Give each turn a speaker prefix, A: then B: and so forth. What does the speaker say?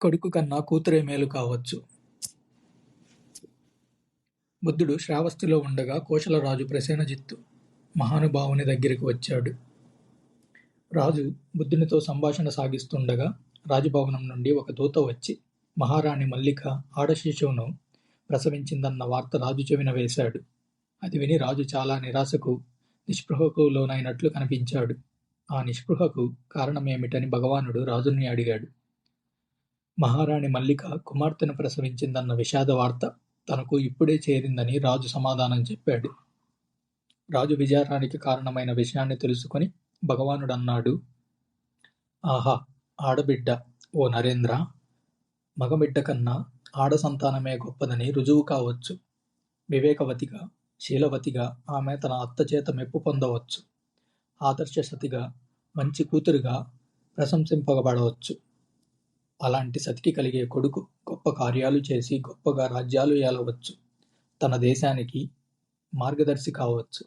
A: కొడుకు కన్నా కూతురే మేలు కావచ్చు. బుద్ధుడు శ్రావస్తిలో ఉండగా కోశలరాజు ప్రసేనజిత్తు మహానుభావుని దగ్గరికి వచ్చాడు. రాజు బుద్ధునితో సంభాషణ సాగిస్తుండగా రాజభవనం నుండి ఒక దూత వచ్చి మహారాణి మల్లిక ఆడశిశువును ప్రసవించిందన్న వార్త రాజు చెవిన వేశాడు. అది విని రాజు చాలా నిరాశకు, నిస్పృహకు లోనైనట్లు కనిపించాడు. ఆ నిస్పృహకు కారణమేమిటని భగవానుడు రాజుని అడిగాడు. మహారాణి మల్లిక కుమార్తెను ప్రసవించిందన్న విషాద వార్త తనకు ఇప్పుడే చేరిందని రాజు సమాధానం చెప్పాడు. రాజు విచారానికి కారణమైన విషయాన్ని తెలుసుకొని భగవానుడన్నాడు, ఆహా, ఆడబిడ్డ ఓ నరేంద్ర! మగబిడ్డ కన్నా ఆడ సంతానమే గొప్పదని రుజువు కావచ్చు. వివేకవతిగా, శీలవతిగా ఆమె తన అత్త చేత మెప్పు పొందవచ్చు. ఆదర్శ సతిగా, మంచి కూతురుగా ప్రశంసింపబడవచ్చు. అలాంటి సతికి కలిగే కొడుకు గొప్ప కార్యాలు చేసి గొప్పగా రాజ్యాలు ఏలవచ్చు. తన దేశానికి మార్గదర్శి కావచ్చు.